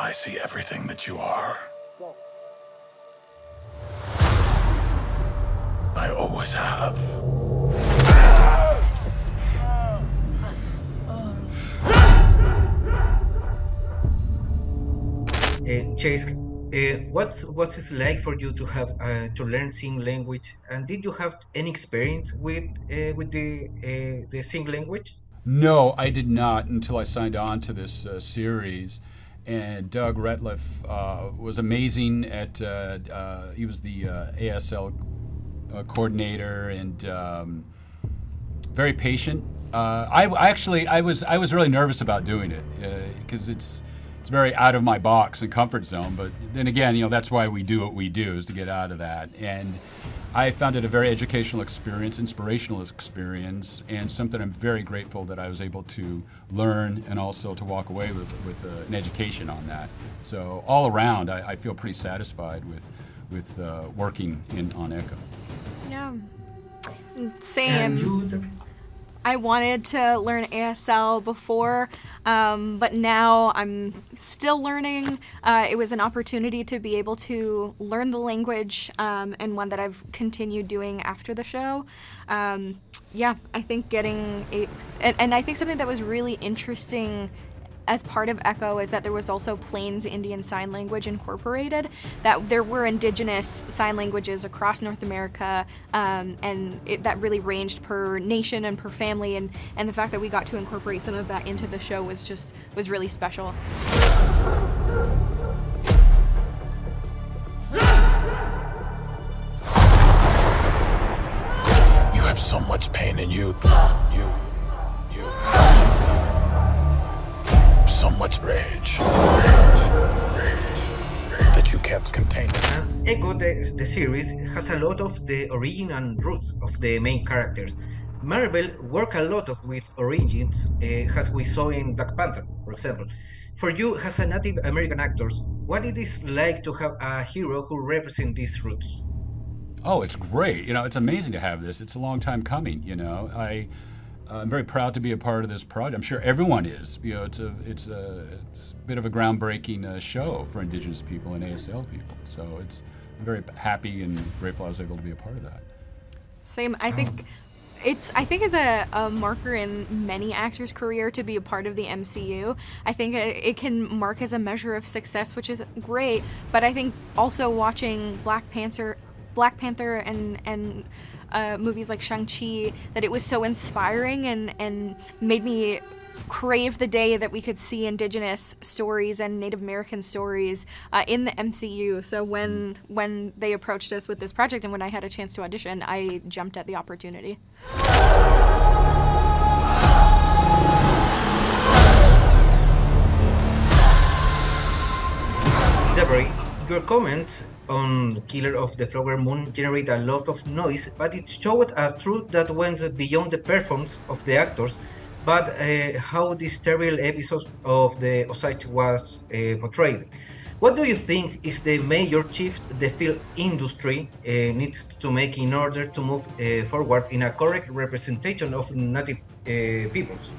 I see everything that you are. I always have. Chaske, what's it like for you to have to learn Sing language? And did you have any experience with the Sing language? No, I did not until I signed on to this series. And Doug Retliff was amazing at. He was the ASL coordinator and very patient. I was really nervous about doing it because it's very out of my box and comfort zone. But then again, that's why we do what we do, is to get out of that. And I found it a very educational experience, inspirational experience, and something I'm very grateful that I was able to learn and also to walk away with an education on that. So all around, I feel pretty satisfied with working on Echo. Yeah. And Same. you, I wanted to learn ASL before, but now I'm still learning. It was an opportunity to be able to learn the language, and one that I've continued doing after the show. Yeah, I think and I think something that was really interesting as part of Echo is that there was also Plains Indian Sign Language incorporated, that there were indigenous sign languages across North America, and that really ranged per nation and per family, and the fact that we got to incorporate some of that into the show was really special. You have so much pain in you. You. So much rage. That you can't contain it. Echo, the series, has a lot of the origin and roots of the main characters. Marvel work a lot with origins, as we saw in Black Panther, for example. For you, as a Native American actor, what it is like to have a hero who represents these roots? Oh, it's great. It's amazing to have this. It's a long time coming. I'm very proud to be a part of this project. I'm sure everyone is. It's a bit of a groundbreaking show for Indigenous people and ASL people. So I'm very happy and grateful I was able to be a part of that. Same. I think it's a marker in many actors' career to be a part of the MCU. I think it can mark as a measure of success, which is great. But I think also watching Black Panther and movies like Shang-Chi, that it was so inspiring and made me crave the day that we could see Indigenous stories and Native American stories in the MCU. So when they approached us with this project and when I had a chance to audition, I jumped at the opportunity. Devery, your comments on Killer of the Flower Moon generate a lot of noise, but it showed a truth that went beyond the performance of the actors, but how this terrible episode of the Osage was portrayed. What do you think is the major shift the film industry needs to make in order to move forward in a correct representation of Native peoples?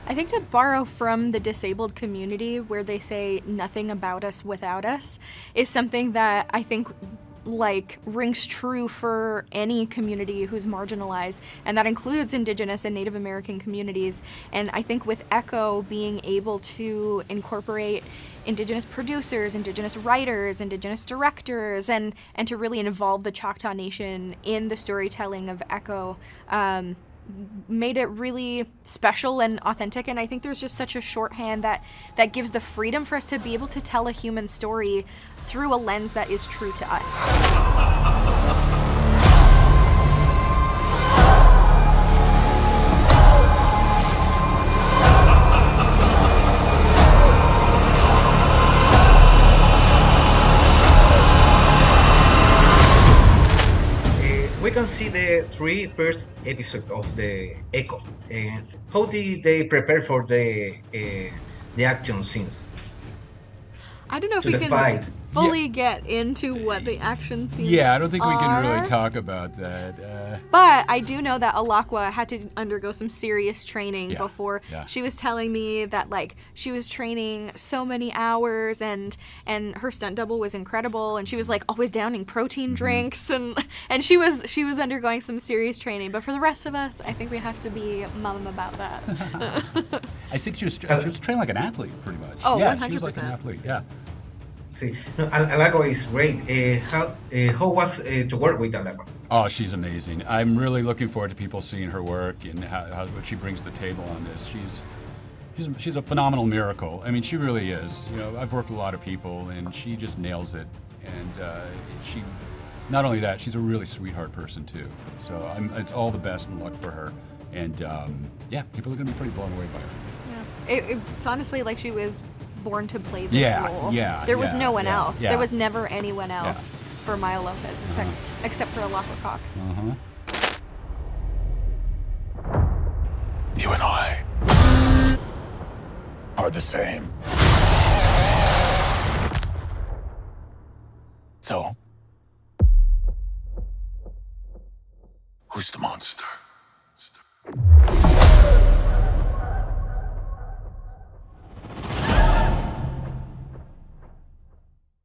I think to borrow from the disabled community, where they say nothing about us without us, is something that I think rings true for any community who's marginalized, and that includes Indigenous and Native American communities. And I think with Echo being able to incorporate Indigenous producers, Indigenous writers, Indigenous directors, and to really involve the Choctaw Nation in the storytelling of Echo, made it really special and authentic. And I think there's just such a shorthand that gives the freedom for us to be able to tell a human story through a lens that is true to us. We can see the three first episodes of the Echo. How did they prepare for the action scenes? I don't know if To we the can fight. fully get into what the action scenes Yeah, I don't think we can really are. talk about that. But I do know that Alakwa had to undergo some serious training Yeah, before. yeah. She was telling me that like she was training so many hours and her stunt double was incredible and she was like always downing protein drinks and she was undergoing some serious training. But for the rest of us, I think we have to be mum about that. I think she was trained like an athlete, pretty much. Oh, yeah, she was like an 100%. athlete. Yeah. See, no, Alagua is great. How was to work with Alagua? Oh, she's amazing. I'm really looking forward to people seeing her work and how what she brings to the table on this. She's a phenomenal miracle. I mean, she really is. You know, I've worked with a lot of people, and she just nails it. And she, not only that, she's a really sweetheart person too. So it's all the best and luck for her. And yeah, people are going to be pretty blown away by her. Yeah. It's honestly like she was born to play this role. Yeah, There was no one else. yeah. There was never anyone else for Maya Lopez except for Alakwa Cox. Uh-huh. You and I are the same. So, who's the monster?